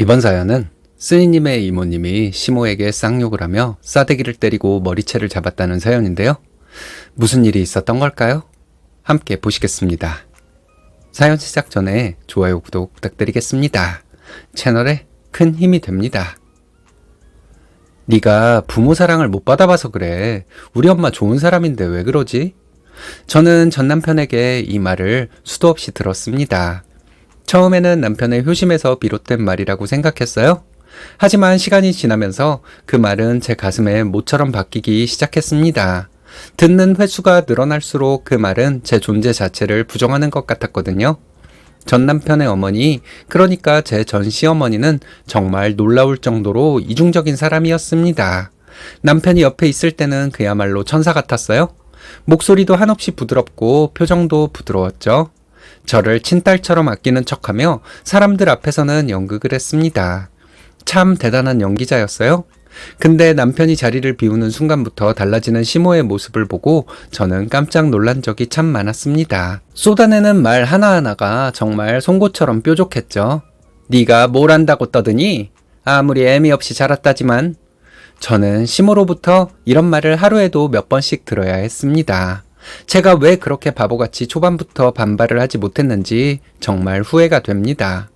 이번 사연은 쓰니님의 이모님이 시모에게 쌍욕을 하며 싸대기를 때리고 머리채를 잡았다는 사연인데요. 무슨 일이 있었던 걸까요? 함께 보시겠습니다. 사연 시작 전에 좋아요, 구독 부탁드리겠습니다. 채널에 큰 힘이 됩니다. 네가 부모 사랑을 못 받아봐서 그래. 우리 엄마 좋은 사람인데 왜 그러지? 저는 전 남편에게 이 말을 수도 없이 들었습니다. 처음에는 남편의 효심에서 비롯된 말이라고 생각했어요. 하지만 시간이 지나면서 그 말은 제 가슴에 못처럼 바뀌기 시작했습니다. 듣는 횟수가 늘어날수록 그 말은 제 존재 자체를 부정하는 것 같았거든요. 전 남편의 어머니, 그러니까 제 전 시어머니는 정말 놀라울 정도로 이중적인 사람이었습니다. 남편이 옆에 있을 때는 그야말로 천사 같았어요. 목소리도 한없이 부드럽고 표정도 부드러웠죠. 저를 친딸처럼 아끼는 척하며 사람들 앞에서는 연극을 했습니다. 참 대단한 연기자였어요. 근데 남편이 자리를 비우는 순간부터 달라지는 시모의 모습을 보고 저는 깜짝 놀란 적이 참 많았습니다. 쏟아내는 말 하나하나가 정말 송곳처럼 뾰족했죠. 네가 뭘 안다고 떠드니? 아무리 애미 없이 자랐다지만. 저는 시모로부터 이런 말을 하루에도 몇 번씩 들어야 했습니다. 제가 왜 그렇게 바보같이 초반부터 반발을 하지 못했는지 정말 후회가 됩니다.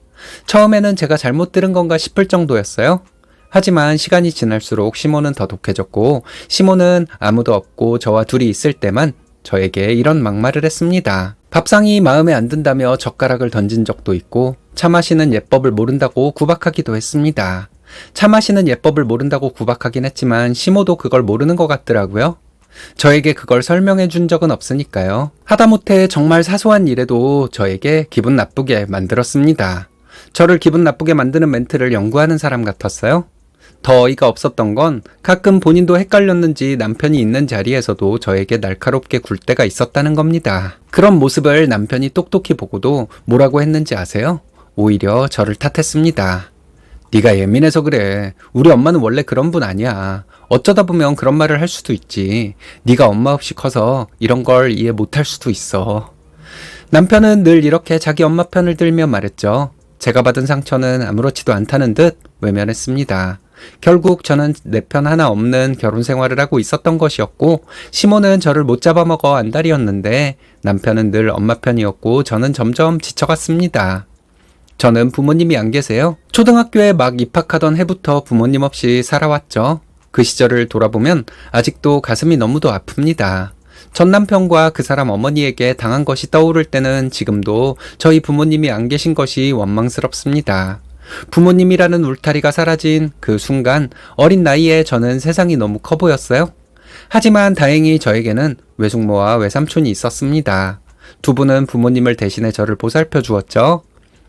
처음에는 제가 잘못 들은 건가 싶을 정도였어요. 하지만 시간이 지날수록 시모는 더 독해졌고 시모는 아무도 없고 저와 둘이 있을 때만 저에게 이런 막말을 했습니다. 밥상이 마음에 안 든다며 젓가락을 던진 적도 있고 차 마시는 예법을 모른다고 구박하기도 했습니다. 차 마시는 예법을 모른다고 구박하긴 했지만 시모도 그걸 모르는 것 같더라고요. 저에게 그걸 설명해 준 적은 없으니까요. 하다못해 정말 사소한 일에도 저에게 기분 나쁘게 만들었습니다. 저를 기분 나쁘게 만드는 멘트를 연구하는 사람 같았어요. 더 어이가 없었던 건 가끔 본인도 헷갈렸는지 남편이 있는 자리에서도 저에게 날카롭게 굴 때가 있었다는 겁니다. 그런 모습을 남편이 똑똑히 보고도 뭐라고 했는지 아세요? 오히려 저를 탓했습니다. 네가 예민해서 그래. 우리 엄마는 원래 그런 분 아니야. 어쩌다 보면 그런 말을 할 수도 있지. 네가 엄마 없이 커서 이런 걸 이해 못할 수도 있어. 남편은 늘 이렇게 자기 엄마 편을 들며 말했죠. 제가 받은 상처는 아무렇지도 않다는 듯 외면했습니다. 결국 저는 내 편 하나 없는 결혼 생활을 하고 있었던 것이었고 시모는 저를 못 잡아먹어 안달이었는데 남편은 늘 엄마 편이었고 저는 점점 지쳐갔습니다. 저는 부모님이 안 계세요. 초등학교에 막 입학하던 해부터 부모님 없이 살아왔죠. 그 시절을 돌아보면 아직도 가슴이 너무도 아픕니다. 전 남편과 그 사람 어머니에게 당한 것이 떠오를 때는 지금도 저희 부모님이 안 계신 것이 원망스럽습니다. 부모님이라는 울타리가 사라진 그 순간 어린 나이에 저는 세상이 너무 커 보였어요. 하지만 다행히 저에게는 외숙모와 외삼촌이 있었습니다. 두 분은 부모님을 대신해 저를 보살펴 주었죠.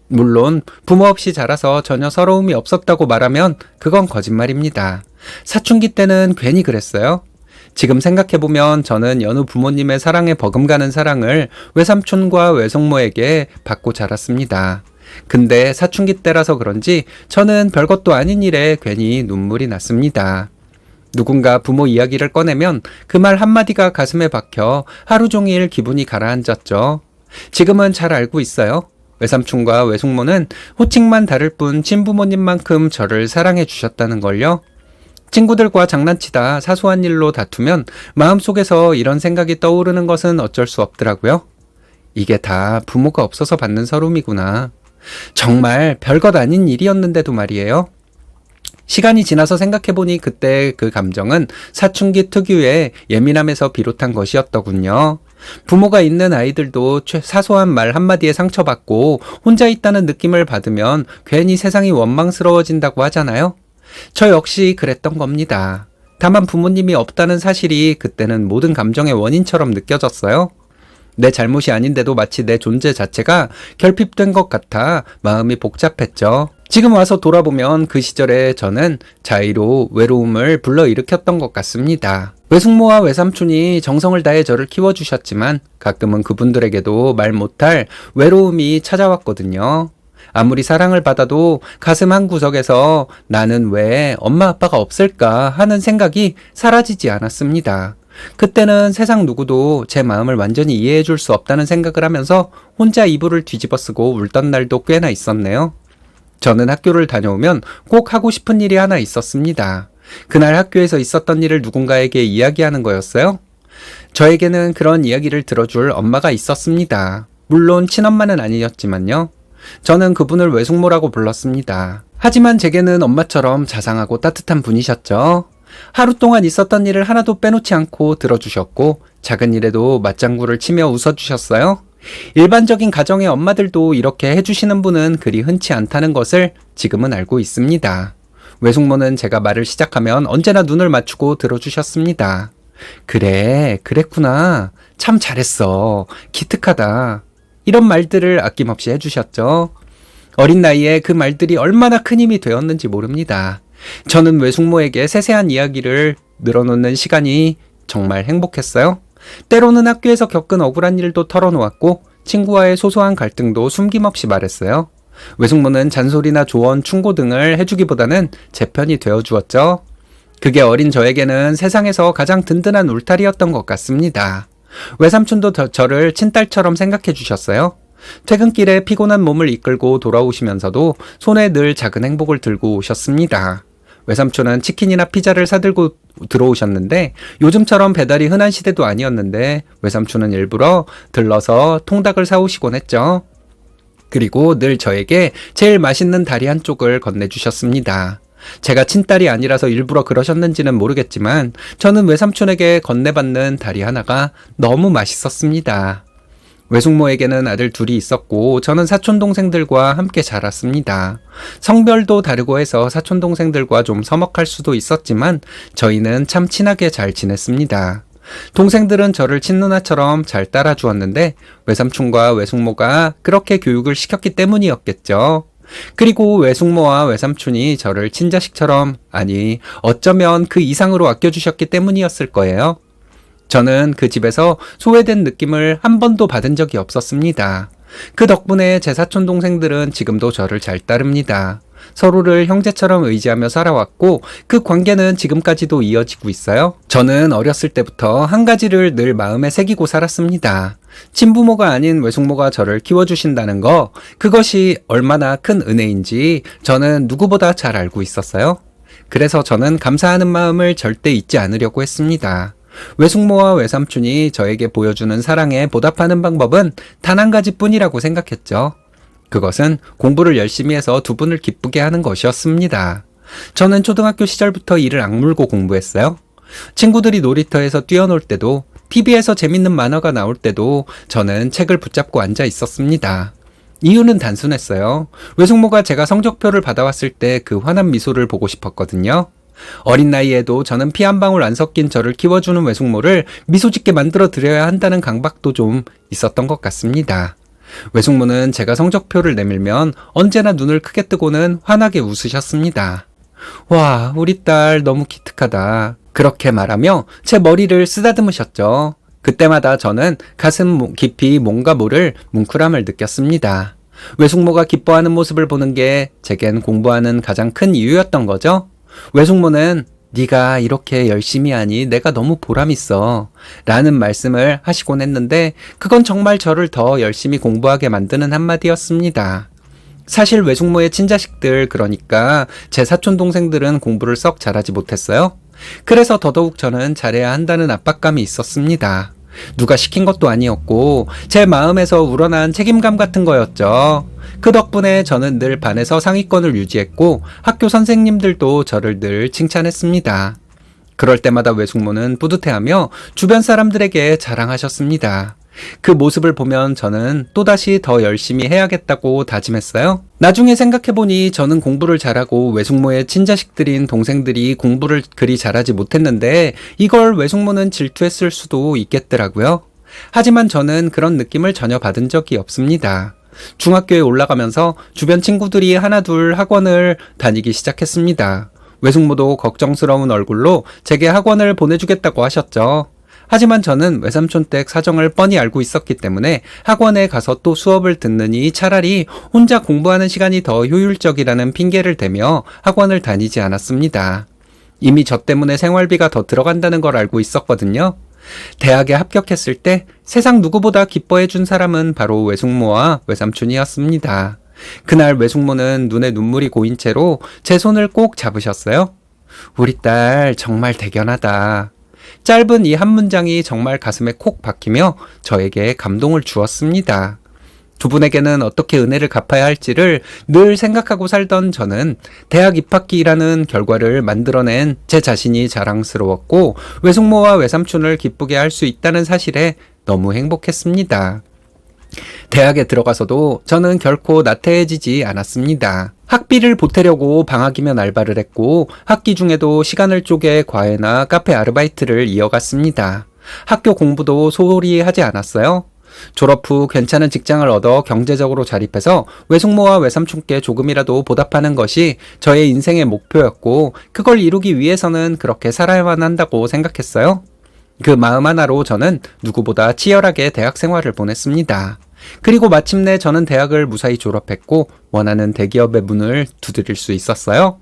물론 부모 없이 자라서 전혀 서러움이 없었다고 말하면 그건 거짓말입니다. 사춘기 때는 괜히 그랬어요. 지금 생각해보면 저는 여느 부모님의 사랑에 버금가는 사랑을 외삼촌과 외숙모에게 받고 자랐습니다. 근데 사춘기 때라서 그런지 저는 별것도 아닌 일에 괜히 눈물이 났습니다. 누군가 부모 이야기를 꺼내면 그 말 한마디가 가슴에 박혀 하루 종일 기분이 가라앉았죠. 지금은 잘 알고 있어요. 외삼촌과 외숙모는 호칭만 다를 뿐 친부모님만큼 저를 사랑해 주셨다는 걸요. 친구들과 장난치다 사소한 일로 다투면 마음속에서 이런 생각이 떠오르는 것은 어쩔 수 없더라고요. 이게 다 부모가 없어서 받는 서름이구나. 정말 별것 아닌 일이었는데도 말이에요. 시간이 지나서 생각해보니 그때 그 감정은 사춘기 특유의 예민함에서 비롯한 것이었더군요. 부모가 있는 아이들도 사소한 말 한마디에 상처받고 혼자 있다는 느낌을 받으면 괜히 세상이 원망스러워진다고 하잖아요. 저 역시 그랬던 겁니다. 다만 부모님이 없다는 사실이 그때는 모든 감정의 원인처럼 느껴졌어요. 내 잘못이 아닌데도 마치 내 존재 자체가 결핍된 것 같아 마음이 복잡했죠. 지금 와서 돌아보면 그 시절에 저는 자의로 외로움을 불러일으켰던 것 같습니다. 외숙모와 외삼촌이 정성을 다해 저를 키워주셨지만 가끔은 그분들에게도 말 못할 외로움이 찾아왔거든요. 아무리 사랑을 받아도 가슴 한구석에서 나는 왜 엄마 아빠가 없을까 하는 생각이 사라지지 않았습니다. 그때는 세상 누구도 제 마음을 완전히 이해해 줄 수 없다는 생각을 하면서 혼자 이불을 뒤집어 쓰고 울던 날도 꽤나 있었네요. 저는 학교를 다녀오면 꼭 하고 싶은 일이 하나 있었습니다. 그날 학교에서 있었던 일을 누군가에게 이야기하는 거였어요. 저에게는 그런 이야기를 들어줄 엄마가 있었습니다. 물론 친엄마는 아니었지만요. 저는 그분을 외숙모라고 불렀습니다. 하지만 제게는 엄마처럼 자상하고 따뜻한 분이셨죠. 하루 동안 있었던 일을 하나도 빼놓지 않고 들어주셨고 작은 일에도 맞장구를 치며 웃어주셨어요. 일반적인 가정의 엄마들도 이렇게 해주시는 분은 그리 흔치 않다는 것을 지금은 알고 있습니다. 외숙모는 제가 말을 시작하면 언제나 눈을 맞추고 들어주셨습니다. 그래, 그랬구나. 참 잘했어. 기특하다. 이런 말들을 아낌없이 해주셨죠. 어린 나이에 그 말들이 얼마나 큰 힘이 되었는지 모릅니다. 저는 외숙모에게 세세한 이야기를 늘어놓는 시간이 정말 행복했어요. 때로는 학교에서 겪은 억울한 일도 털어놓았고 친구와의 소소한 갈등도 숨김없이 말했어요. 외숙모는 잔소리나 조언, 충고 등을 해주기보다는 제 편이 되어주었죠. 그게 어린 저에게는 세상에서 가장 든든한 울타리였던 것 같습니다. 외삼촌도 저를 친딸처럼 생각해 주셨어요. 퇴근길에 피곤한 몸을 이끌고 돌아오시면서도 손에 늘 작은 행복을 들고 오셨습니다. 외삼촌은 치킨이나 피자를 사들고 들어오셨는데 요즘처럼 배달이 흔한 시대도 아니었는데 외삼촌은 일부러 들러서 통닭을 사오시곤 했죠. 그리고 늘 저에게 제일 맛있는 다리 한쪽을 건네주셨습니다. 제가 친딸이 아니라서 일부러 그러셨는지는 모르겠지만 저는 외삼촌에게 건네받는 다리 하나가 너무 맛있었습니다. 외숙모에게는 아들 둘이 있었고 저는 사촌동생들과 함께 자랐습니다. 성별도 다르고 해서 사촌동생들과 좀 서먹할 수도 있었지만 저희는 참 친하게 잘 지냈습니다. 동생들은 저를 친누나처럼 잘 따라주었는데 외삼촌과 외숙모가 그렇게 교육을 시켰기 때문이었겠죠. 그리고 외숙모와 외삼촌이 저를 친자식처럼, 아니 어쩌면 그 이상으로 아껴주셨기 때문이었을 거예요. 저는 그 집에서 소외된 느낌을 한 번도 받은 적이 없었습니다. 그 덕분에 제 사촌 동생들은 지금도 저를 잘 따릅니다. 서로를 형제처럼 의지하며 살아왔고 그 관계는 지금까지도 이어지고 있어요. 저는 어렸을 때부터 한 가지를 늘 마음에 새기고 살았습니다. 친부모가 아닌 외숙모가 저를 키워주신다는 거, 그것이 얼마나 큰 은혜인지 저는 누구보다 잘 알고 있었어요. 그래서 저는 감사하는 마음을 절대 잊지 않으려고 했습니다. 외숙모와 외삼촌이 저에게 보여주는 사랑에 보답하는 방법은 단 한 가지뿐이라고 생각했죠. 그것은 공부를 열심히 해서 두 분을 기쁘게 하는 것이었습니다. 저는 초등학교 시절부터 이를 악물고 공부했어요. 친구들이 놀이터에서 뛰어놀 때도, TV에서 재밌는 만화가 나올 때도 저는 책을 붙잡고 앉아 있었습니다. 이유는 단순했어요. 외숙모가 제가 성적표를 받아왔을 때 그 환한 미소를 보고 싶었거든요. 어린 나이에도 저는 피 한 방울 안 섞인 저를 키워주는 외숙모를 미소 짓게 만들어 드려야 한다는 강박도 좀 있었던 것 같습니다. 외숙모는 제가 성적표를 내밀면 언제나 눈을 크게 뜨고는 환하게 웃으셨습니다. 와, 우리 딸 너무 기특하다. 그렇게 말하며 제 머리를 쓰다듬으셨죠. 그때마다 저는 가슴 깊이 뭔가 모를 뭉클함을 느꼈습니다. 외숙모가 기뻐하는 모습을 보는 게 제겐 공부하는 가장 큰 이유였던 거죠. 외숙모는 네가 이렇게 열심히 하니 내가 너무 보람있어 라는 말씀을 하시곤 했는데 그건 정말 저를 더 열심히 공부하게 만드는 한마디였습니다. 사실 외숙모의 친자식들, 그러니까 제 사촌동생들은 공부를 썩 잘하지 못했어요. 그래서 더더욱 저는 잘해야 한다는 압박감이 있었습니다. 누가 시킨 것도 아니었고 제 마음에서 우러난 책임감 같은 거였죠. 그 덕분에 저는 늘 반에서 상위권을 유지했고 학교 선생님들도 저를 늘 칭찬했습니다. 그럴 때마다 외숙모는 뿌듯해하며 주변 사람들에게 자랑하셨습니다. 그 모습을 보면 저는 또다시 더 열심히 해야겠다고 다짐했어요. 나중에 생각해보니 저는 공부를 잘하고 외숙모의 친자식들인 동생들이 공부를 그리 잘하지 못했는데 이걸 외숙모는 질투했을 수도 있겠더라고요. 하지만 저는 그런 느낌을 전혀 받은 적이 없습니다. 중학교에 올라가면서 주변 친구들이 하나둘 학원을 다니기 시작했습니다. 외숙모도 걱정스러운 얼굴로 제게 학원을 보내주겠다고 하셨죠. 하지만 저는 외삼촌 댁 사정을 뻔히 알고 있었기 때문에 학원에 가서 또 수업을 듣느니 차라리 혼자 공부하는 시간이 더 효율적이라는 핑계를 대며 학원을 다니지 않았습니다. 이미 저 때문에 생활비가 더 들어간다는 걸 알고 있었거든요. 대학에 합격했을 때 세상 누구보다 기뻐해 준 사람은 바로 외숙모와 외삼촌이었습니다. 그날 외숙모는 눈에 눈물이 고인 채로 제 손을 꼭 잡으셨어요. 우리 딸 정말 대견하다. 짧은 이 한 문장이 정말 가슴에 콕 박히며 저에게 감동을 주었습니다. 두 분에게는 어떻게 은혜를 갚아야 할지를 늘 생각하고 살던 저는 대학 입학기라는 결과를 만들어낸 제 자신이 자랑스러웠고 외숙모와 외삼촌을 기쁘게 할 수 있다는 사실에 너무 행복했습니다. 대학에 들어가서도 저는 결코 나태해지지 않았습니다. 학비를 보태려고 방학이면 알바를 했고 학기 중에도 시간을 쪼개 과외나 카페 아르바이트를 이어갔습니다. 학교 공부도 소홀히 하지 않았어요. 졸업 후 괜찮은 직장을 얻어 경제적으로 자립해서 외숙모와 외삼촌께 조금이라도 보답하는 것이 저의 인생의 목표였고 그걸 이루기 위해서는 그렇게 살아야만 한다고 생각했어요. 그 마음 하나로 저는 누구보다 치열하게 대학 생활을 보냈습니다. 그리고 마침내 저는 대학을 무사히 졸업했고 원하는 대기업의 문을 두드릴 수 있었어요.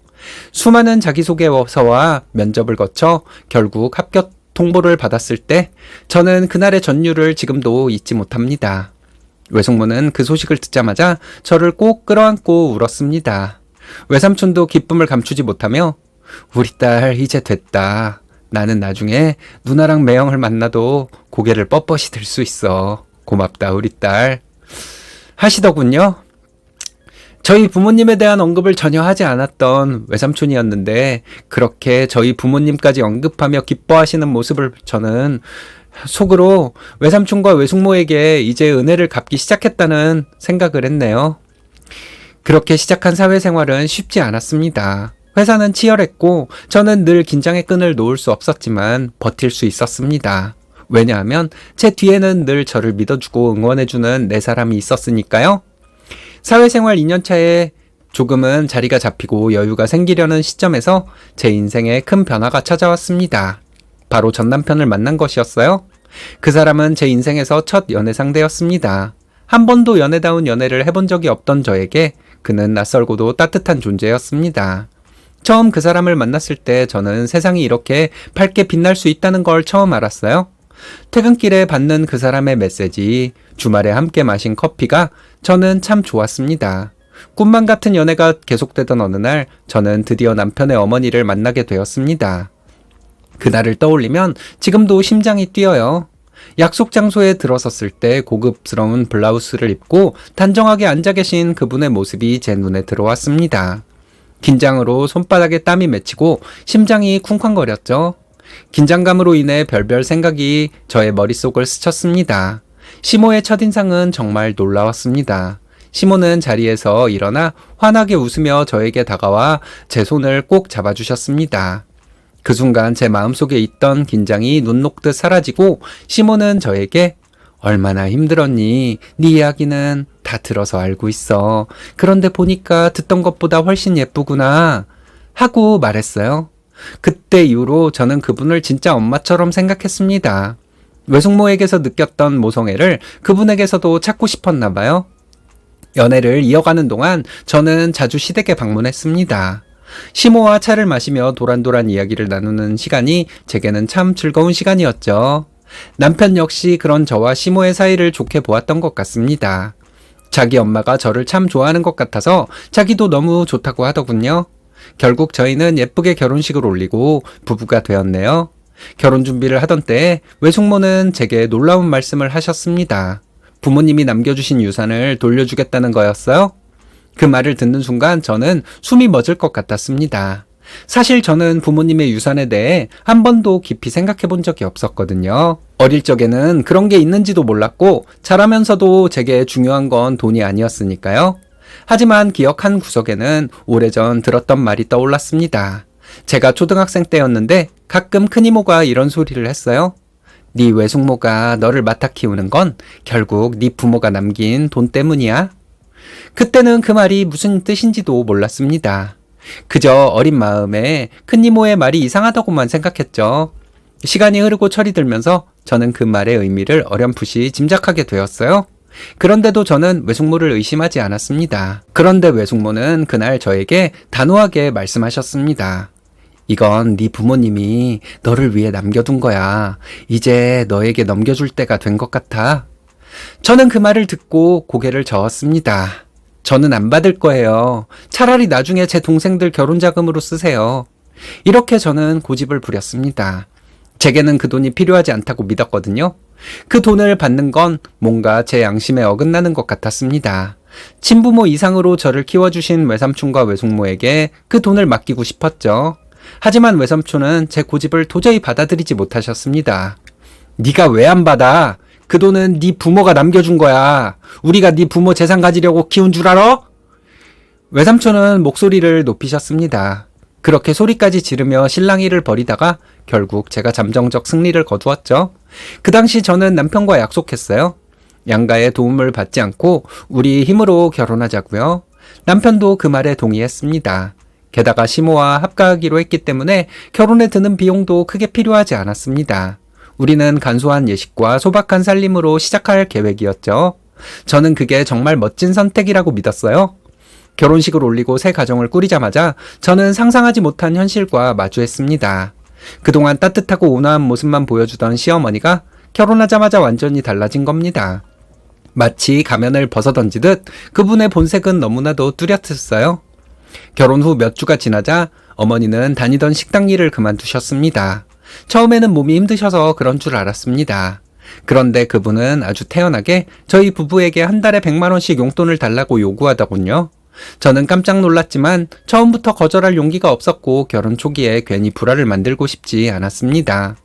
수많은 자기소개서와 면접을 거쳐 결국 합격 통보를 받았을 때 저는 그날의 전율을 지금도 잊지 못합니다. 외숙모는 그 소식을 듣자마자 저를 꼭 끌어안고 울었습니다. 외삼촌도 기쁨을 감추지 못하며 우리 딸 이제 됐다. 나는 나중에 누나랑 매형을 만나도 고개를 뻣뻣이 들 수 있어. 고맙다 우리 딸 하시더군요. 저희 부모님에 대한 언급을 전혀 하지 않았던 외삼촌이었는데 그렇게 저희 부모님까지 언급하며 기뻐하시는 모습을 저는 속으로 외삼촌과 외숙모에게 이제 은혜를 갚기 시작했다는 생각을 했네요. 그렇게 시작한 사회생활은 쉽지 않았습니다. 회사는 치열했고 저는 늘 긴장의 끈을 놓을 수 없었지만 버틸 수 있었습니다. 왜냐하면 제 뒤에는 늘 저를 믿어주고 응원해주는 네 사람이 있었으니까요. 사회생활 2년차에 조금은 자리가 잡히고 여유가 생기려는 시점에서 제 인생에 큰 변화가 찾아왔습니다. 바로 전 남편을 만난 것이었어요. 그 사람은 제 인생에서 첫 연애 상대였습니다. 한 번도 연애다운 연애를 해본 적이 없던 저에게 그는 낯설고도 따뜻한 존재였습니다. 처음 그 사람을 만났을 때 저는 세상이 이렇게 밝게 빛날 수 있다는 걸 처음 알았어요. 퇴근길에 받는 그 사람의 메시지, 주말에 함께 마신 커피가 저는 참 좋았습니다. 꿈만 같은 연애가 계속되던 어느 날 저는 드디어 남편의 어머니를 만나게 되었습니다. 그날을 떠올리면 지금도 심장이 뛰어요. 약속 장소에 들어섰을 때 고급스러운 블라우스를 입고 단정하게 앉아 계신 그분의 모습이 제 눈에 들어왔습니다. 긴장으로 손바닥에 땀이 맺히고 심장이 쿵쾅거렸죠. 긴장감으로 인해 별별 생각이 저의 머릿속을 스쳤습니다. 시모의 첫인상은 정말 놀라웠습니다. 시모는 자리에서 일어나 환하게 웃으며 저에게 다가와 제 손을 꼭 잡아주셨습니다. 그 순간 제 마음속에 있던 긴장이 눈 녹듯 사라지고 시모는 저에게 얼마나 힘들었니? 네 이야기는 다 들어서 알고 있어. 그런데 보니까 듣던 것보다 훨씬 예쁘구나. 하고 말했어요. 그때 이후로 저는 그분을 진짜 엄마처럼 생각했습니다. 외숙모에게서 느꼈던 모성애를 그분에게서도 찾고 싶었나 봐요. 연애를 이어가는 동안 저는 자주 시댁에 방문했습니다. 시모와 차를 마시며 도란도란 이야기를 나누는 시간이 제게는 참 즐거운 시간이었죠. 남편 역시 그런 저와 시모의 사이를 좋게 보았던 것 같습니다. 자기 엄마가 저를 참 좋아하는 것 같아서 자기도 너무 좋다고 하더군요. 결국 저희는 예쁘게 결혼식을 올리고 부부가 되었네요. 결혼 준비를 하던 때에 외숙모는 제게 놀라운 말씀을 하셨습니다. 부모님이 남겨주신 유산을 돌려주겠다는 거였어요. 그 말을 듣는 순간 저는 숨이 멎을 것 같았습니다. 사실 저는 부모님의 유산에 대해 한 번도 깊이 생각해 본 적이 없었거든요. 어릴 적에는 그런 게 있는지도 몰랐고 자라면서도 제게 중요한 건 돈이 아니었으니까요. 하지만 기억 한 구석에는 오래전 들었던 말이 떠올랐습니다. 제가 초등학생 때였는데 가끔 큰이모가 이런 소리를 했어요. 네 외숙모가 너를 맡아 키우는 건 결국 네 부모가 남긴 돈 때문이야. 그때는 그 말이 무슨 뜻인지도 몰랐습니다. 그저 어린 마음에 큰이모의 말이 이상하다고만 생각했죠. 시간이 흐르고 철이 들면서 저는 그 말의 의미를 어렴풋이 짐작하게 되었어요. 그런데도 저는 외숙모를 의심하지 않았습니다. 그런데 외숙모는 그날 저에게 단호하게 말씀하셨습니다. 이건 네 부모님이 너를 위해 남겨둔 거야. 이제 너에게 넘겨줄 때가 된 것 같아. 저는 그 말을 듣고 고개를 저었습니다. 저는 안 받을 거예요. 차라리 나중에 제 동생들 결혼 자금으로 쓰세요. 이렇게 저는 고집을 부렸습니다. 제게는 그 돈이 필요하지 않다고 믿었거든요. 그 돈을 받는 건 뭔가 제 양심에 어긋나는 것 같았습니다. 친부모 이상으로 저를 키워주신 외삼촌과 외숙모에게 그 돈을 맡기고 싶었죠. 하지만 외삼촌은 제 고집을 도저히 받아들이지 못하셨습니다. 네가 왜 안 받아? 그 돈은 네 부모가 남겨준 거야. 우리가 네 부모 재산 가지려고 키운 줄 알아? 외삼촌은 목소리를 높이셨습니다. 그렇게 소리까지 지르며 실랑이를 벌이다가 결국 제가 잠정적 승리를 거두었죠. 그 당시 저는 남편과 약속했어요. 양가의 도움을 받지 않고 우리 힘으로 결혼하자고요. 남편도 그 말에 동의했습니다. 게다가 시모와 합가하기로 했기 때문에 결혼에 드는 비용도 크게 필요하지 않았습니다. 우리는 간소한 예식과 소박한 살림으로 시작할 계획이었죠. 저는 그게 정말 멋진 선택이라고 믿었어요. 결혼식을 올리고 새 가정을 꾸리자마자 저는 상상하지 못한 현실과 마주했습니다. 그동안 따뜻하고 온화한 모습만 보여주던 시어머니가 결혼하자마자 완전히 달라진 겁니다. 마치 가면을 벗어던지듯 그분의 본색은 너무나도 뚜렷했어요. 결혼 후 몇 주가 지나자 어머니는 다니던 식당 일을 그만두셨습니다. 처음에는 몸이 힘드셔서 그런 줄 알았습니다. 그런데 그분은 아주 태연하게 저희 부부에게 한 달에 100만 원씩 용돈을 달라고 요구하더군요. 저는 깜짝 놀랐지만 처음부터 거절할 용기가 없었고 결혼 초기에 괜히 불화를 만들고 싶지 않았습니다.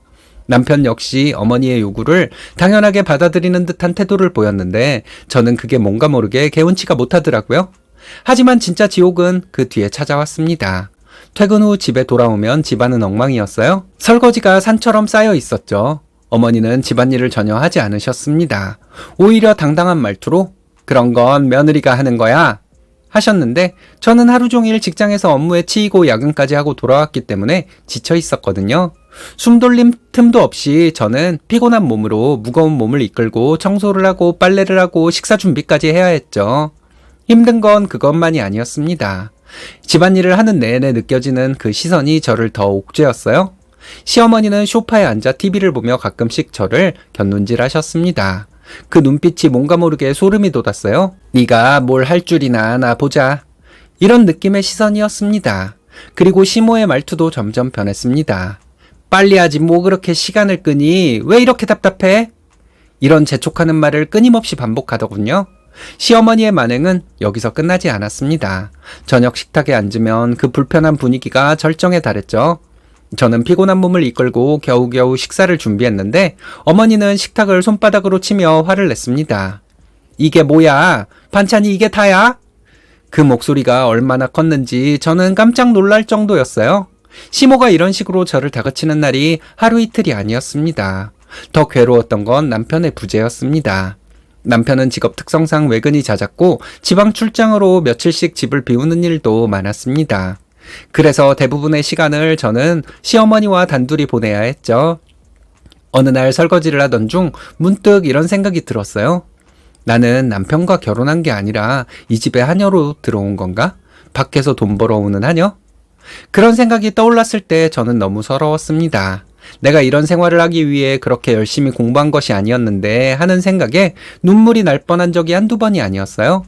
남편 역시 어머니의 요구를 당연하게 받아들이는 듯한 태도를 보였는데 저는 그게 뭔가 모르게 개운치가 못하더라고요. 하지만 진짜 지옥은 그 뒤에 찾아왔습니다. 퇴근 후 집에 돌아오면 집안은 엉망이었어요. 설거지가 산처럼 쌓여 있었죠. 어머니는 집안일을 전혀 하지 않으셨습니다. 오히려 당당한 말투로 그런 건 며느리가 하는 거야 하셨는데 저는 하루 종일 직장에서 업무에 치이고 야근까지 하고 돌아왔기 때문에 지쳐 있었거든요. 숨 돌림 틈도 없이 저는 피곤한 몸으로 무거운 몸을 이끌고 청소를 하고 빨래를 하고 식사 준비까지 해야 했죠. 힘든 건 그것만이 아니었습니다. 집안일을 하는 내내 느껴지는 그 시선이 저를 더 옥죄었어요. 시어머니는 소파에 앉아 TV를 보며 가끔씩 저를 곁눈질 하셨습니다. 그 눈빛이 뭔가 모르게 소름이 돋았어요. 네가 뭘 할 줄이나 아나 보자. 이런 느낌의 시선이었습니다. 그리고 시모의 말투도 점점 변했습니다. 빨리 하지 뭐 그렇게 시간을 끄니? 왜 이렇게 답답해? 이런 재촉하는 말을 끊임없이 반복하더군요. 시어머니의 만행은 여기서 끝나지 않았습니다. 저녁 식탁에 앉으면 그 불편한 분위기가 절정에 달했죠. 저는 피곤한 몸을 이끌고 겨우겨우 식사를 준비했는데 어머니는 식탁을 손바닥으로 치며 화를 냈습니다. 이게 뭐야? 반찬이 이게 다야? 그 목소리가 얼마나 컸는지 저는 깜짝 놀랄 정도였어요. 시모가 이런 식으로 저를 다그치는 날이 하루 이틀이 아니었습니다. 더 괴로웠던 건 남편의 부재였습니다. 남편은 직업 특성상 외근이 잦았고 지방 출장으로 며칠씩 집을 비우는 일도 많았습니다. 그래서 대부분의 시간을 저는 시어머니와 단둘이 보내야 했죠. 어느 날 설거지를 하던 중 문득 이런 생각이 들었어요. 나는 남편과 결혼한 게 아니라 이 집에 하녀로 들어온 건가? 밖에서 돈 벌어오는 하녀? 그런 생각이 떠올랐을 때 저는 너무 서러웠습니다. 내가 이런 생활을 하기 위해 그렇게 열심히 공부한 것이 아니었는데 하는 생각에 눈물이 날 뻔한 적이 한두 번이 아니었어요.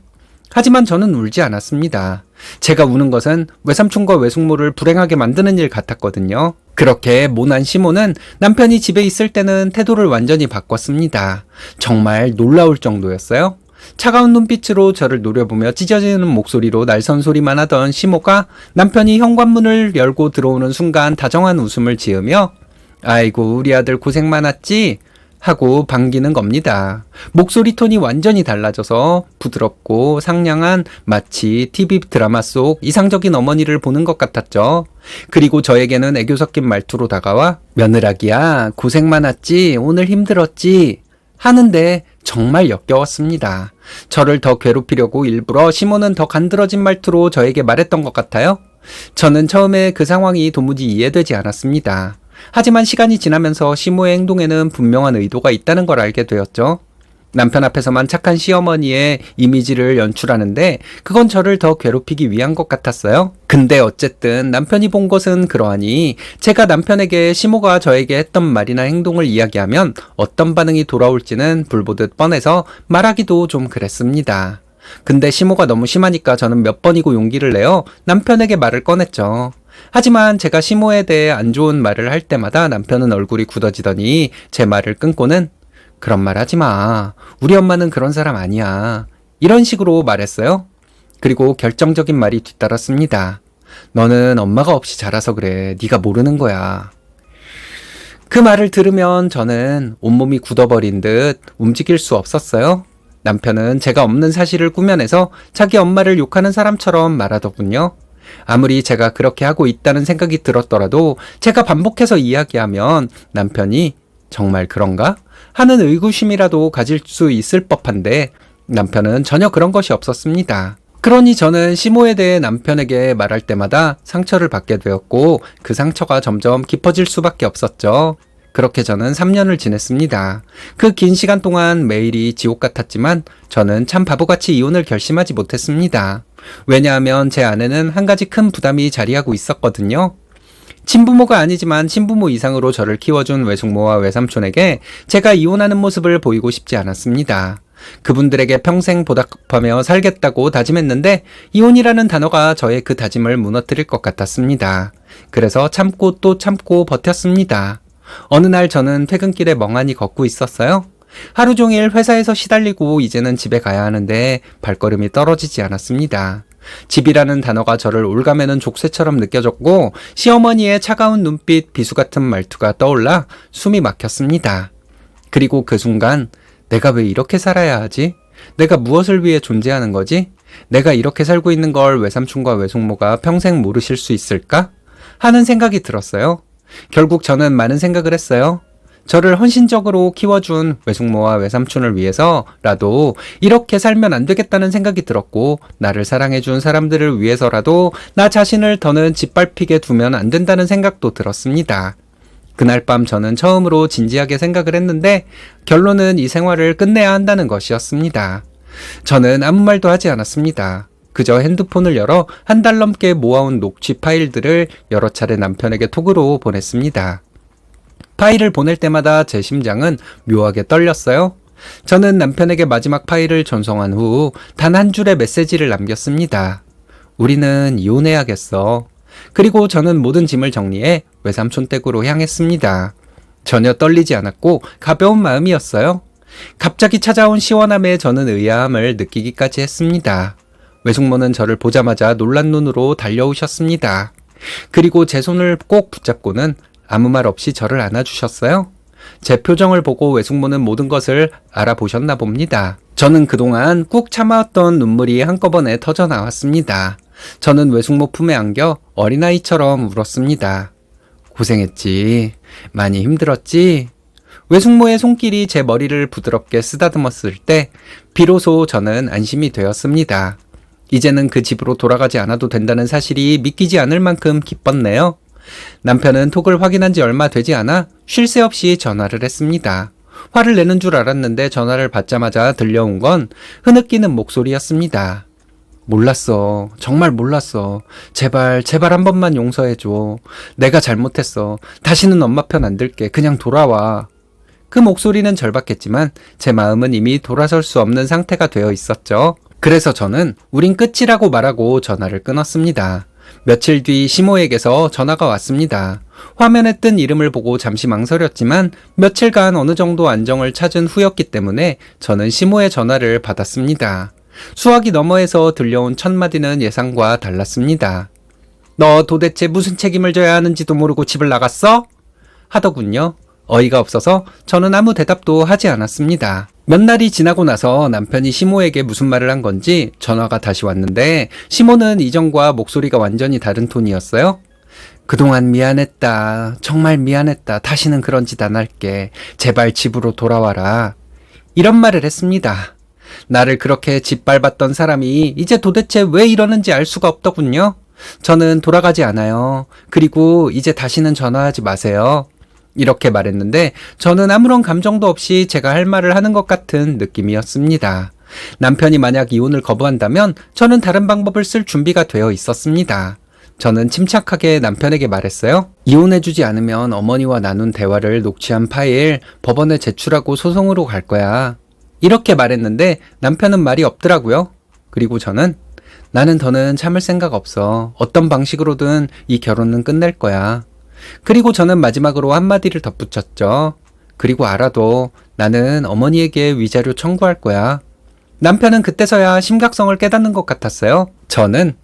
하지만 저는 울지 않았습니다. 제가 우는 것은 외삼촌과 외숙모를 불행하게 만드는 일 같았거든요. 그렇게 모난 시모는 남편이 집에 있을 때는 태도를 완전히 바꿨습니다. 정말 놀라울 정도였어요. 차가운 눈빛으로 저를 노려보며 찢어지는 목소리로 날선 소리만 하던 시모가 남편이 현관문을 열고 들어오는 순간 다정한 웃음을 지으며 아이고 우리 아들 고생 많았지? 하고 반기는 겁니다. 목소리 톤이 완전히 달라져서 부드럽고 상냥한 마치 TV 드라마 속 이상적인 어머니를 보는 것 같았죠. 그리고 저에게는 애교 섞인 말투로 다가와 며느라기야 고생 많았지? 오늘 힘들었지? 하는데 정말 역겨웠습니다. 저를 더 괴롭히려고 일부러 시모는 더 간드러진 말투로 저에게 말했던 것 같아요. 저는 처음에 그 상황이 도무지 이해되지 않았습니다. 하지만 시간이 지나면서 시모의 행동에는 분명한 의도가 있다는 걸 알게 되었죠. 남편 앞에서만 착한 시어머니의 이미지를 연출하는데 그건 저를 더 괴롭히기 위한 것 같았어요. 근데 어쨌든 남편이 본 것은 그러하니 제가 남편에게 시모가 저에게 했던 말이나 행동을 이야기하면 어떤 반응이 돌아올지는 불보듯 뻔해서 말하기도 좀 그랬습니다. 근데 시모가 너무 심하니까 저는 몇 번이고 용기를 내어 남편에게 말을 꺼냈죠. 하지만 제가 시모에 대해 안 좋은 말을 할 때마다 남편은 얼굴이 굳어지더니 제 말을 끊고는 그런 말 하지 마. 우리 엄마는 그런 사람 아니야. 이런 식으로 말했어요. 그리고 결정적인 말이 뒤따랐습니다. 너는 엄마가 없이 자라서 그래. 네가 모르는 거야. 그 말을 들으면 저는 온몸이 굳어버린 듯 움직일 수 없었어요. 남편은 제가 없는 사실을 꾸며내서 자기 엄마를 욕하는 사람처럼 말하더군요. 아무리 제가 그렇게 하고 있다는 생각이 들었더라도 제가 반복해서 이야기하면 남편이 정말 그런가? 하는 의구심이라도 가질 수 있을 법한데 남편은 전혀 그런 것이 없었습니다. 그러니 저는 시모에 대해 남편에게 말할 때마다 상처를 받게 되었고 그 상처가 점점 깊어질 수밖에 없었죠. 그렇게 저는 3년을 지냈습니다. 그 긴 시간 동안 매일이 지옥 같았지만 저는 참 바보같이 이혼을 결심하지 못했습니다. 왜냐하면 제 안에는 한 가지 큰 부담이 자리하고 있었거든요. 친부모가 아니지만 친부모 이상으로 저를 키워준 외숙모와 외삼촌에게 제가 이혼하는 모습을 보이고 싶지 않았습니다. 그분들에게 평생 보답하며 살겠다고 다짐했는데 이혼이라는 단어가 저의 그 다짐을 무너뜨릴 것 같았습니다. 그래서 참고 또 참고 버텼습니다. 어느 날 저는 퇴근길에 멍하니 걷고 있었어요. 하루 종일 회사에서 시달리고 이제는 집에 가야 하는데 발걸음이 떨어지지 않았습니다. 집이라는 단어가 저를 올가매는 족쇄처럼 느껴졌고 시어머니의 차가운 눈빛, 비수 같은 말투가 떠올라 숨이 막혔습니다. 그리고 그 순간 내가 왜 이렇게 살아야 하지? 내가 무엇을 위해 존재하는 거지? 내가 이렇게 살고 있는 걸 외삼촌과 외숙모가 평생 모르실 수 있을까? 하는 생각이 들었어요. 결국 저는 많은 생각을 했어요. 저를 헌신적으로 키워준 외숙모와 외삼촌을 위해서라도 이렇게 살면 안 되겠다는 생각이 들었고 나를 사랑해준 사람들을 위해서라도 나 자신을 더는 짓밟히게 두면 안 된다는 생각도 들었습니다. 그날 밤 저는 처음으로 진지하게 생각을 했는데 결론은 이 생활을 끝내야 한다는 것이었습니다. 저는 아무 말도 하지 않았습니다. 그저 핸드폰을 열어 한 달 넘게 모아온 녹취 파일들을 여러 차례 남편에게 톡으로 보냈습니다. 파일을 보낼 때마다 제 심장은 묘하게 떨렸어요. 저는 남편에게 마지막 파일을 전송한 후 단 한 줄의 메시지를 남겼습니다. 우리는 이혼해야겠어. 그리고 저는 모든 짐을 정리해 외삼촌 댁으로 향했습니다. 전혀 떨리지 않았고 가벼운 마음이었어요. 갑자기 찾아온 시원함에 저는 의아함을 느끼기까지 했습니다. 외숙모는 저를 보자마자 놀란 눈으로 달려오셨습니다. 그리고 제 손을 꼭 붙잡고는 아무 말 없이 저를 안아주셨어요. 제 표정을 보고 외숙모는 모든 것을 알아보셨나 봅니다. 저는 그동안 꾹 참아왔던 눈물이 한꺼번에 터져 나왔습니다. 저는 외숙모 품에 안겨 어린아이처럼 울었습니다. 고생했지. 많이 힘들었지. 외숙모의 손길이 제 머리를 부드럽게 쓰다듬었을 때 비로소 저는 안심이 되었습니다. 이제는 그 집으로 돌아가지 않아도 된다는 사실이 믿기지 않을 만큼 기뻤네요. 남편은 톡을 확인한 지 얼마 되지 않아 쉴 새 없이 전화를 했습니다. 화를 내는 줄 알았는데 전화를 받자마자 들려온 건 흐느끼는 목소리였습니다. 몰랐어. 정말 몰랐어. 제발 한 번만 용서해줘. 내가 잘못했어. 다시는 엄마 편 안 들게. 그냥 돌아와. 그 목소리는 절박했지만 제 마음은 이미 돌아설 수 없는 상태가 되어 있었죠. 그래서 저는 우린 끝이라고 말하고 전화를 끊었습니다. 며칠 뒤 시모에게서 전화가 왔습니다. 화면에 뜬 이름을 보고 잠시 망설였지만 며칠간 어느 정도 안정을 찾은 후였기 때문에 저는 시모의 전화를 받았습니다. 수화기 너머에서 들려온 첫 마디는 예상과 달랐습니다. 너 도대체 무슨 책임을 져야 하는지도 모르고 집을 나갔어? 하더군요. 어이가 없어서 저는 아무 대답도 하지 않았습니다. 몇 날이 지나고 나서 남편이 시모에게 무슨 말을 한 건지 전화가 다시 왔는데 시모는 이전과 목소리가 완전히 다른 톤이었어요. 그동안 미안했다. 정말 미안했다. 다시는 그런 짓 안 할게. 제발 집으로 돌아와라. 이런 말을 했습니다. 나를 그렇게 짓밟았던 사람이 이제 도대체 왜 이러는지 알 수가 없더군요. 저는 돌아가지 않아요. 그리고 이제 다시는 전화하지 마세요. 이렇게 말했는데 저는 아무런 감정도 없이 제가 할 말을 하는 것 같은 느낌이었습니다. 남편이 만약 이혼을 거부한다면 저는 다른 방법을 쓸 준비가 되어 있었습니다. 저는 침착하게 남편에게 말했어요. 이혼해주지 않으면 어머니와 나눈 대화를 녹취한 파일 법원에 제출하고 소송으로 갈 거야. 이렇게 말했는데 남편은 말이 없더라고요. 그리고 저는 나는 더는 참을 생각 없어. 어떤 방식으로든 이 결혼은 끝낼 거야. 그리고 저는 마지막으로 한마디를 덧붙였죠. 그리고 알아도 나는 어머니에게 위자료 청구할 거야. 남편은 그때서야 심각성을 깨닫는 것 같았어요. 저는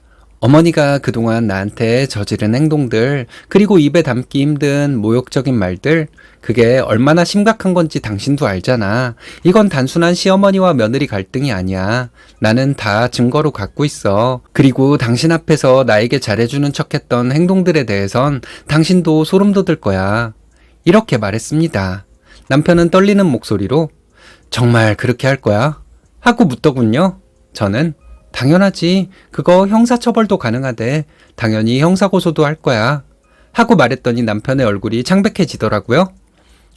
어머니가 그동안 나한테 저지른 행동들, 그리고 입에 담기 힘든 모욕적인 말들, 그게 얼마나 심각한 건지 당신도 알잖아. 이건 단순한 시어머니와 며느리 갈등이 아니야. 나는 다 증거로 갖고 있어. 그리고 당신 앞에서 나에게 잘해주는 척했던 행동들에 대해선 당신도 소름 돋을 거야. 이렇게 말했습니다. 남편은 떨리는 목소리로 정말 그렇게 할 거야? 하고 묻더군요. 저는 당연하지. 그거 형사처벌도 가능하대. 당연히 형사고소도 할 거야. 하고 말했더니 남편의 얼굴이 창백해지더라고요.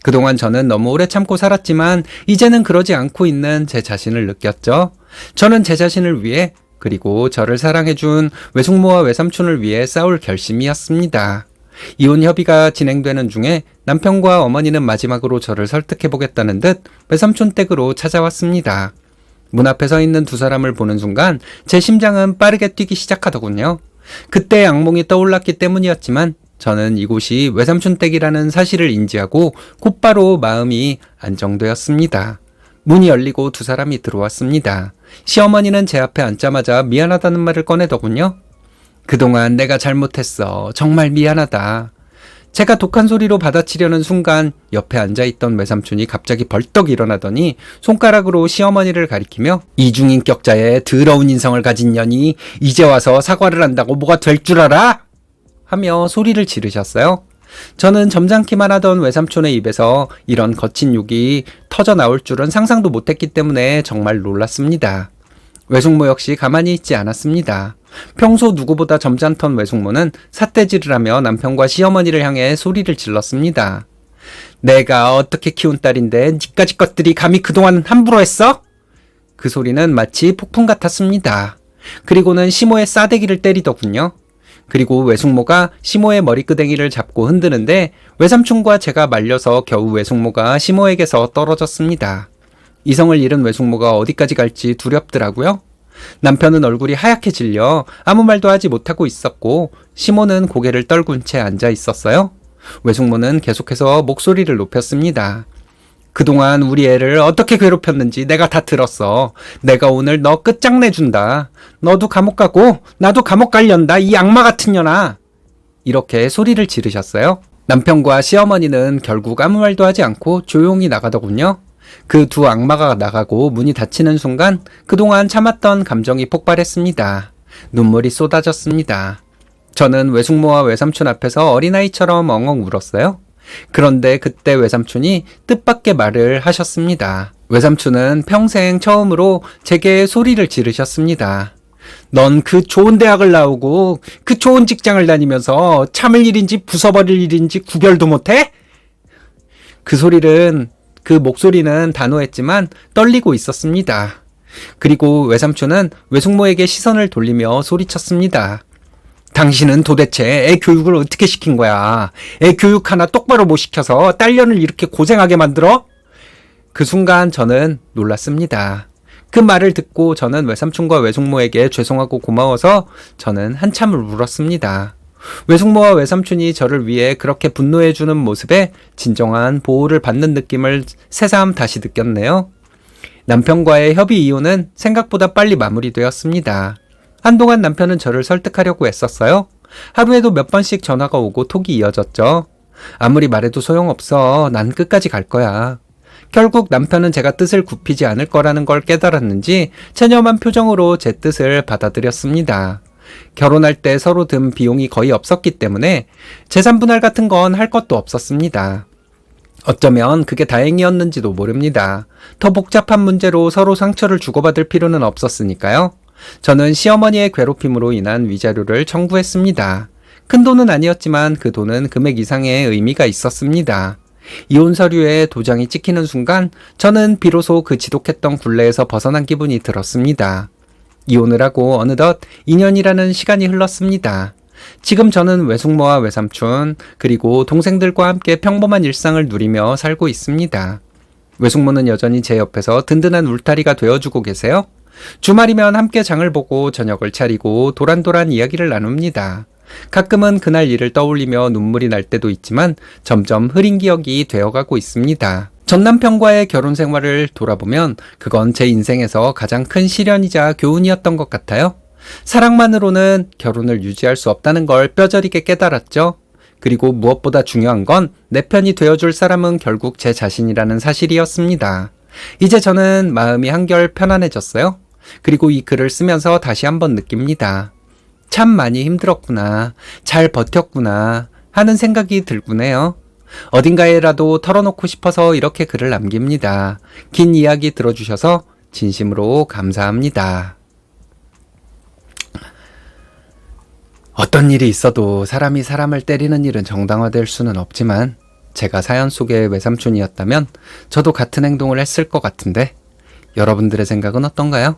그동안 저는 너무 오래 참고 살았지만 이제는 그러지 않고 있는 제 자신을 느꼈죠. 저는 제 자신을 위해 그리고 저를 사랑해준 외숙모와 외삼촌을 위해 싸울 결심이었습니다. 이혼 협의가 진행되는 중에 남편과 어머니는 마지막으로 저를 설득해보겠다는 듯 외삼촌 댁으로 찾아왔습니다. 문 앞에 서 있는 두 사람을 보는 순간 제 심장은 빠르게 뛰기 시작하더군요. 그때의 악몽이 떠올랐기 때문이었지만 저는 이곳이 외삼촌 댁이라는 사실을 인지하고 곧바로 마음이 안정되었습니다. 문이 열리고 두 사람이 들어왔습니다. 시어머니는 제 앞에 앉자마자 미안하다는 말을 꺼내더군요. 그동안 내가 잘못했어. 정말 미안하다. 제가 독한 소리로 받아치려는 순간 옆에 앉아있던 외삼촌이 갑자기 벌떡 일어나더니 손가락으로 시어머니를 가리키며 이중인격자의 더러운 인성을 가진 년이 이제 와서 사과를 한다고 뭐가 될 줄 알아? 하며 소리를 지르셨어요. 저는 점잖기만 하던 외삼촌의 입에서 이런 거친 욕이 터져 나올 줄은 상상도 못했기 때문에 정말 놀랐습니다. 외숙모 역시 가만히 있지 않았습니다. 평소 누구보다 점잖던 외숙모는 삿대질을 하며 남편과 시어머니를 향해 소리를 질렀습니다. 내가 어떻게 키운 딸인데 니까지 것들이 감히 그동안 함부로 했어? 그 소리는 마치 폭풍 같았습니다. 그리고는 시모의 싸대기를 때리더군요. 그리고 외숙모가 시모의 머리끄댕이를 잡고 흔드는데 외삼촌과 제가 말려서 겨우 외숙모가 시모에게서 떨어졌습니다. 이성을 잃은 외숙모가 어디까지 갈지 두렵더라고요. 남편은 얼굴이 하얗게 질려 아무 말도 하지 못하고 있었고 시모는 고개를 떨군 채 앉아 있었어요. 외숙모는 계속해서 목소리를 높였습니다. 그동안 우리 애를 어떻게 괴롭혔는지 내가 다 들었어. 내가 오늘 너 끝장내준다. 너도 감옥 가고 나도 감옥 갈련다. 이 악마 같은 년아. 이렇게 소리를 지르셨어요. 남편과 시어머니는 결국 아무 말도 하지 않고 조용히 나가더군요. 그 두 악마가 나가고 문이 닫히는 순간 그동안 참았던 감정이 폭발했습니다. 눈물이 쏟아졌습니다. 저는 외숙모와 외삼촌 앞에서 어린아이처럼 엉엉 울었어요. 그런데 그때 외삼촌이 뜻밖의 말을 하셨습니다. 외삼촌은 평생 처음으로 제게 소리를 지르셨습니다. 넌 그 좋은 대학을 나오고 그 좋은 직장을 다니면서 참을 일인지 부숴버릴 일인지 구별도 못해? 그 목소리는 단호했지만 떨리고 있었습니다. 그리고 외삼촌은 외숙모에게 시선을 돌리며 소리쳤습니다. 당신은 도대체 애 교육을 어떻게 시킨 거야? 애 교육 하나 똑바로 못 시켜서 딸년을 이렇게 고생하게 만들어? 그 순간 저는 놀랐습니다. 그 말을 듣고 저는 외삼촌과 외숙모에게 죄송하고 고마워서 저는 한참을 울었습니다. 외숙모와 외삼촌이 저를 위해 그렇게 분노해주는 모습에 진정한 보호를 받는 느낌을 새삼 다시 느꼈네요. 남편과의 협의 이혼은 생각보다 빨리 마무리되었습니다. 한동안 남편은 저를 설득하려고 애썼어요. 하루에도 몇 번씩 전화가 오고 톡이 이어졌죠. 아무리 말해도 소용없어. 난 끝까지 갈 거야. 결국 남편은 제가 뜻을 굽히지 않을 거라는 걸 깨달았는지 체념한 표정으로 제 뜻을 받아들였습니다. 결혼할 때 서로 든 비용이 거의 없었기 때문에 재산 분할 같은 건 할 것도 없었습니다. 어쩌면 그게 다행이었는지도 모릅니다. 더 복잡한 문제로 서로 상처를 주고받을 필요는 없었으니까요. 저는 시어머니의 괴롭힘으로 인한 위자료를 청구했습니다. 큰 돈은 아니었지만 그 돈은 금액 이상의 의미가 있었습니다. 이혼 서류에 도장이 찍히는 순간 저는 비로소 그 지독했던 굴레에서 벗어난 기분이 들었습니다. 이혼을 하고 어느덧 2년이라는 시간이 흘렀습니다. 지금 저는 외숙모와 외삼촌 그리고 동생들과 함께 평범한 일상을 누리며 살고 있습니다. 외숙모는 여전히 제 옆에서 든든한 울타리가 되어주고 계세요. 주말이면 함께 장을 보고 저녁을 차리고 도란도란 이야기를 나눕니다. 가끔은 그날 일을 떠올리며 눈물이 날 때도 있지만 점점 흐린 기억이 되어가고 있습니다. 전 남편과의 결혼 생활을 돌아보면 그건 제 인생에서 가장 큰 시련이자 교훈이었던 것 같아요. 사랑만으로는 결혼을 유지할 수 없다는 걸 뼈저리게 깨달았죠. 그리고 무엇보다 중요한 건 내 편이 되어줄 사람은 결국 제 자신이라는 사실이었습니다. 이제 저는 마음이 한결 편안해졌어요. 그리고 이 글을 쓰면서 다시 한번 느낍니다. 참 많이 힘들었구나, 잘 버텼구나 하는 생각이 들곤 해요. 어딘가에라도 털어놓고 싶어서 이렇게 글을 남깁니다. 긴 이야기 들어주셔서 진심으로 감사합니다. 어떤 일이 있어도 사람이 사람을 때리는 일은 정당화될 수는 없지만 제가 사연 속의 외삼촌이었다면 저도 같은 행동을 했을 것 같은데 여러분들의 생각은 어떤가요?